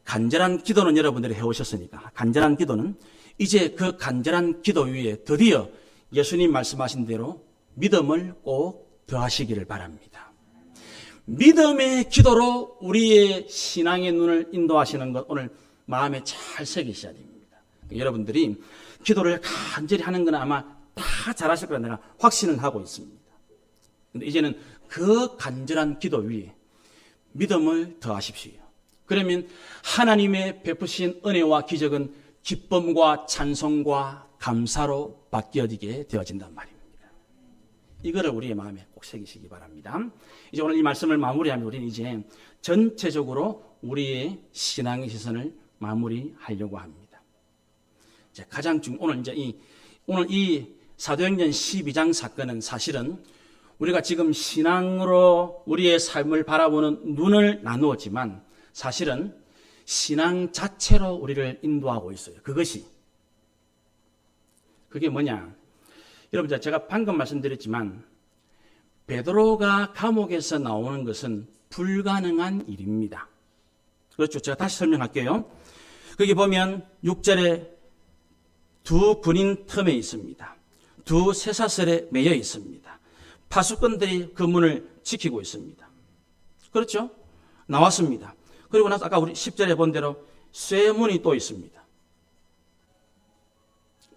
간절한 기도는 여러분들이 해오셨으니까 간절한 기도는 이제 그 간절한 기도 위에 드디어 예수님 말씀하신 대로 믿음을 꼭 더하시기를 바랍니다. 믿음의 기도로 우리의 신앙의 눈을 인도하시는 것 오늘 마음에 잘 새기셔야 됩니다. 여러분들이 기도를 간절히 하는 건 아마 다 잘하실 거라 내가 확신은 하고 있습니다. 근데 이제는 그 간절한 기도 위에 믿음을 더하십시오. 그러면 하나님의 베푸신 은혜와 기적은 기쁨과 찬송과 감사로 바뀌어지게 되어진단 말입니다. 이거를 우리의 마음에 꼭 새기시기 바랍니다. 이제 오늘 이 말씀을 마무리하면 우리는 이제 전체적으로 우리의 신앙의 시선을 마무리하려고 합니다. 이제 가장 오늘 이 사도행전 12장 사건은 사실은 우리가 지금 신앙으로 우리의 삶을 바라보는 눈을 나누었지만 사실은 신앙 자체로 우리를 인도하고 있어요. 그게 뭐냐? 여러분 제가 방금 말씀드렸지만 베드로가 감옥에서 나오는 것은 불가능한 일입니다. 그렇죠? 제가 다시 설명할게요. 거기 보면 6절에 두 군인 틈에 있습니다. 두 쇠사슬에 매여 있습니다. 파수꾼들이 그 문을 지키고 있습니다. 그렇죠? 나왔습니다. 그리고 나서 아까 우리 10절에 본 대로 쇠문이 또 있습니다.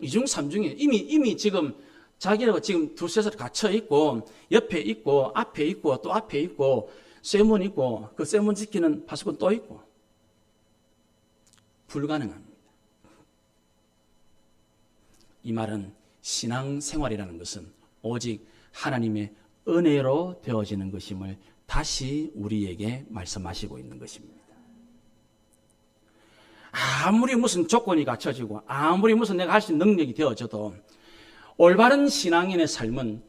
2중 3중에 이미 지금 자기가 지금 두 쇠사슬 갇혀 있고 옆에 있고 앞에 있고 또 앞에 있고 쇠문 있고 그 쇠문 지키는 파수꾼 또 있고 불가능합니다. 이 말은 신앙생활이라는 것은 오직 하나님의 은혜로 되어지는 것임을 다시 우리에게 말씀하시고 있는 것입니다. 아무리 무슨 조건이 갖춰지고 아무리 무슨 내가 할 수 있는 능력이 되어져도 올바른 신앙인의 삶은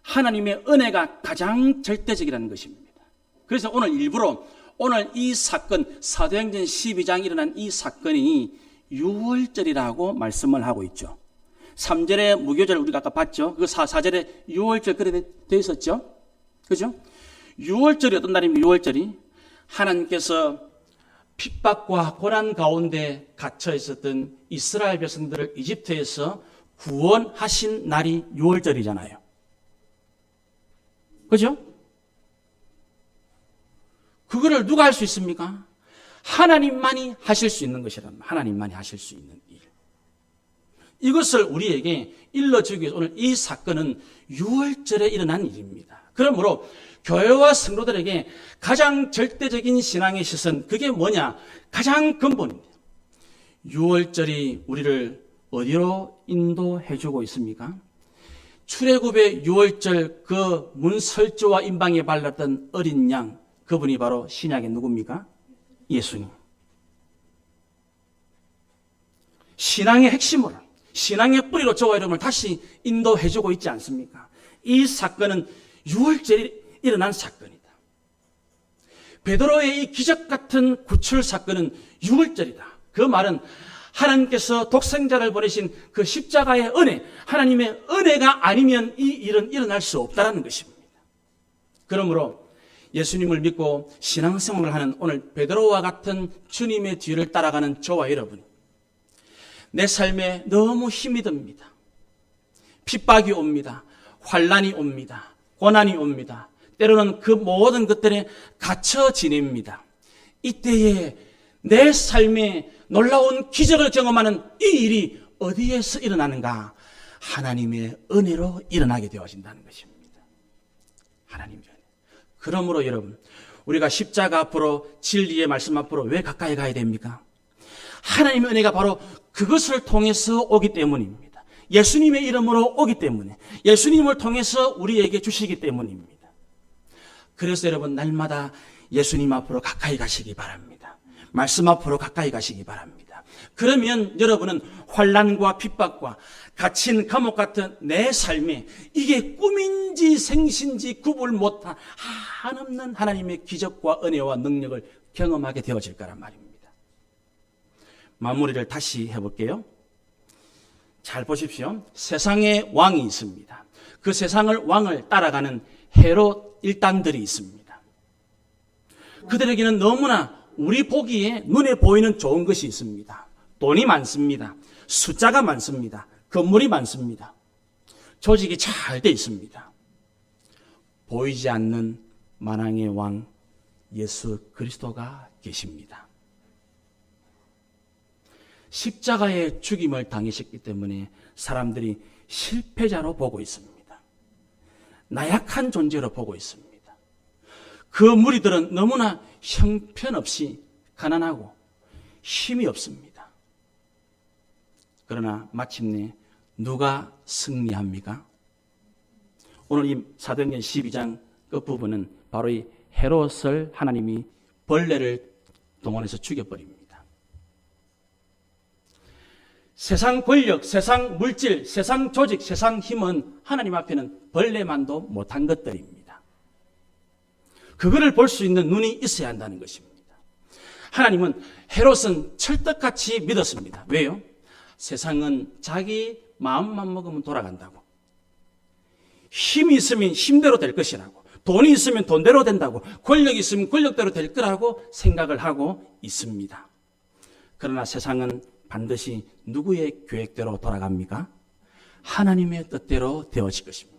하나님의 은혜가 가장 절대적이라는 것입니다. 그래서 오늘 일부러 오늘 이 사건 사도행전 12장에 일어난 이 사건이 유월절이라고 말씀을 하고 있죠. 3절에 무교절 우리가 아까 봤죠. 그 4절에 유월절 그래 되어 있었죠. 그죠? 유월절이 어떤 날입니까? 유월절이 하나님께서 핍박과 고난 가운데 갇혀 있었던 이스라엘 백성들을 이집트에서 구원하신 날이 유월절이잖아요. 그죠? 그거를 누가 할 수 있습니까? 하나님만이 하실 수 있는 것이란 말이에요. 하나님만이 하실 수 있는 일. 이것을 우리에게 일러주기 위해서 오늘 이 사건은 유월절에 일어난 일입니다. 그러므로 교회와 성도들에게 가장 절대적인 신앙의 시선, 그게 뭐냐? 가장 근본입니다. 유월절이 우리를 어디로 인도해주고 있습니까? 출애굽의 유월절 그 문설주와 임방에 발랐던 어린 양, 그분이 바로 신약의 누굽니까? 예수님. 신앙의 핵심으로, 신앙의 뿌리로 저와 여러분을 다시 인도해주고 있지 않습니까? 이 사건은 유월절에 일어난 사건이다. 베드로의 이 기적 같은 구출 사건은 유월절이다. 그 말은 하나님께서 독생자를 보내신 그 십자가의 은혜, 하나님의 은혜가 아니면 이 일은 일어날 수 없다는 것입니다. 그러므로 예수님을 믿고 신앙생활을 하는 오늘 베드로와 같은 주님의 뒤를 따라가는 저와 여러분, 내 삶에 너무 힘이 듭니다. 핍박이 옵니다. 환난이 옵니다. 고난이 옵니다. 때로는 그 모든 것들에 갇혀 지냅니다. 이때에 내 삶에 놀라운 기적을 경험하는 이 일이 어디에서 일어나는가? 하나님의 은혜로 일어나게 되어진다는 것입니다. 하나님의 은혜. 그러므로 여러분, 우리가 십자가 앞으로, 진리의 말씀 앞으로 왜 가까이 가야 됩니까? 하나님의 은혜가 바로 그것을 통해서 오기 때문입니다. 예수님의 이름으로 오기 때문에, 예수님을 통해서 우리에게 주시기 때문입니다. 그래서 여러분, 날마다 예수님 앞으로 가까이 가시기 바랍니다. 말씀 앞으로 가까이 가시기 바랍니다. 그러면 여러분은 환난과 핍박과 갇힌 감옥 같은 내 삶에 이게 꿈인지 생신지 구분 못한 한없는 하나님의 기적과 은혜와 능력을 경험하게 되어질 거란 말입니다. 마무리를 다시 해볼게요. 잘 보십시오. 세상에 왕이 있습니다. 그 세상을 왕을 따라가는 헤롯 일당들이 있습니다. 그들에게는 너무나 우리 보기에 눈에 보이는 좋은 것이 있습니다. 돈이 많습니다. 숫자가 많습니다. 건물이 많습니다. 조직이 잘 돼 있습니다. 보이지 않는 만왕의 왕 예수 그리스도가 계십니다. 십자가의 죽임을 당하셨기 때문에 사람들이 실패자로 보고 있습니다. 나약한 존재로 보고 있습니다. 그 무리들은 너무나 형편없이 가난하고 힘이 없습니다. 그러나 마침내 누가 승리합니까? 오늘 이 사도행전 12장 끝부분은 바로 이 헤롯을 하나님이 벌레를 동원해서 죽여버립니다. 세상 권력, 세상 물질, 세상 조직, 세상 힘은 하나님 앞에는 벌레만도 못한 것들입니다. 그거를 볼 수 있는 눈이 있어야 한다는 것입니다. 하나님은 헤롯은 철떡같이 믿었습니다. 왜요? 세상은 자기 마음만 먹으면 돌아간다고. 힘이 있으면 힘대로 될 것이라고. 돈이 있으면 돈대로 된다고. 권력이 있으면 권력대로 될 거라고 생각을 하고 있습니다. 그러나 세상은 반드시 누구의 계획대로 돌아갑니까? 하나님의 뜻대로 되어질 것입니다.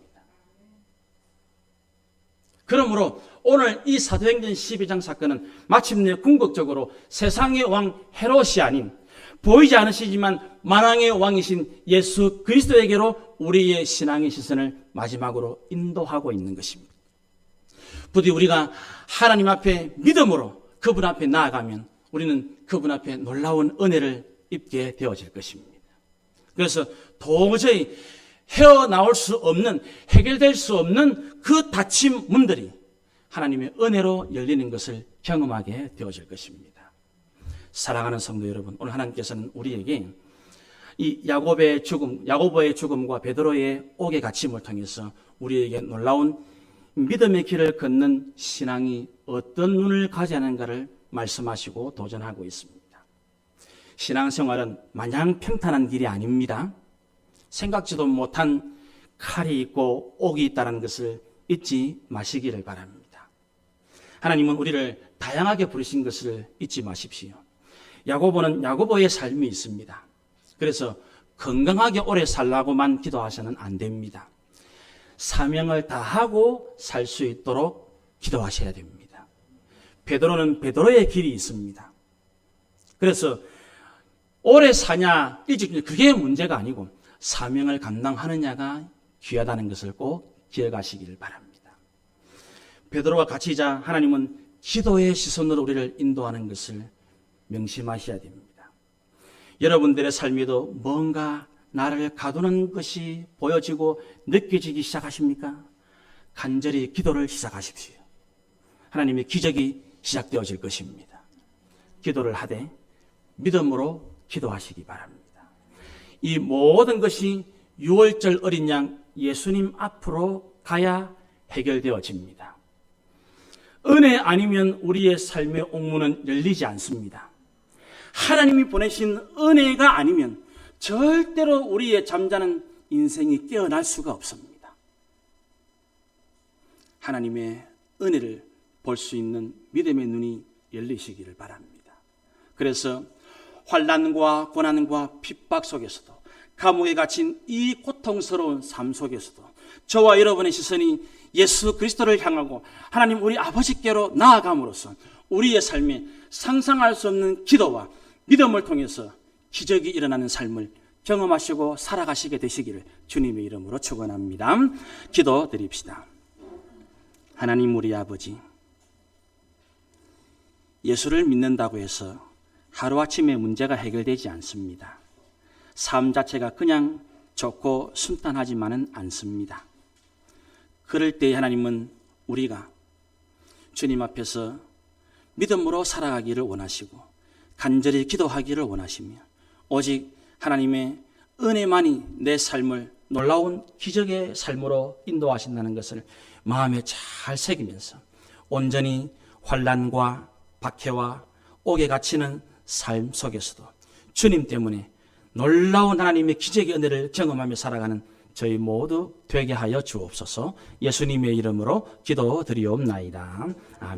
그러므로 오늘 이 사도행전 12장 사건은 마침내 궁극적으로 세상의 왕 헤롯이 아닌 보이지 않으시지만 만왕의 왕이신 예수 그리스도에게로 우리의 신앙의 시선을 마지막으로 인도하고 있는 것입니다. 부디 우리가 하나님 앞에 믿음으로 그분 앞에 나아가면 우리는 그분 앞에 놀라운 은혜를 입게 되어질 것입니다. 그래서 도저히 헤어나올 수 없는, 해결될 수 없는 그 닫힌 문들이 하나님의 은혜로 열리는 것을 경험하게 되어질 것입니다. 사랑하는 성도 여러분, 오늘 하나님께서는 우리에게 이 야고보의 죽음과 베드로의 옥의 갇힘을 통해서 우리에게 놀라운 믿음의 길을 걷는 신앙이 어떤 눈을 가져야 하는가를 말씀하시고 도전하고 있습니다. 신앙생활은 마냥 평탄한 길이 아닙니다. 생각지도 못한 칼이 있고 옥이 있다는 것을 잊지 마시기를 바랍니다. 하나님은 우리를 다양하게 부르신 것을 잊지 마십시오. 야고보는 야고보의 삶이 있습니다. 그래서 건강하게 오래 살라고만 기도하셔는 안 됩니다. 사명을 다하고 살 수 있도록 기도하셔야 됩니다. 베드로는 베드로의 길이 있습니다. 그래서 오래 사냐 일찍 그게 문제가 아니고 사명을 감당하느냐가 귀하다는 것을 꼭 기억하시기를 바랍니다. 베드로와 같이 자 하나님은 기도의 시선으로 우리를 인도하는 것을 명심하셔야 됩니다. 여러분들의 삶에도 뭔가 나를 가두는 것이 보여지고 느껴지기 시작하십니까? 간절히 기도를 시작하십시오. 하나님의 기적이 시작되어질 것입니다. 기도를 하되 믿음으로 기도하시기 바랍니다. 이 모든 것이 6월절 어린 양 예수님 앞으로 가야 해결되어집니다. 은혜 아니면 우리의 삶의 옥문은 열리지 않습니다. 하나님이 보내신 은혜가 아니면 절대로 우리의 잠자는 인생이 깨어날 수가 없습니다. 하나님의 은혜를 볼 수 있는 믿음의 눈이 열리시기를 바랍니다. 그래서 환난과 고난과 핍박 속에서도, 감옥에 갇힌 이 고통스러운 삶 속에서도 저와 여러분의 시선이 예수 그리스도를 향하고 하나님 우리 아버지께로 나아감으로써 우리의 삶에 상상할 수 없는 기도와 믿음을 통해서 기적이 일어나는 삶을 경험하시고 살아가시게 되시기를 주님의 이름으로 축원합니다. 기도드립시다. 하나님 우리 아버지, 예수를 믿는다고 해서 하루아침에 문제가 해결되지 않습니다. 삶 자체가 그냥 좋고 순탄하지만은 않습니다. 그럴 때 하나님은 우리가 주님 앞에서 믿음으로 살아가기를 원하시고 간절히 기도하기를 원하시며 오직 하나님의 은혜만이 내 삶을 놀라운 기적의 삶으로 인도하신다는 것을 마음에 잘 새기면서 온전히 환난과 박해와 옥에 갇히는 삶 속에서도 주님 때문에 놀라운 하나님의 기적의 은혜를 경험하며 살아가는 저희 모두 되게 하여 주옵소서. 예수님의 이름으로 기도드리옵나이다. 아멘.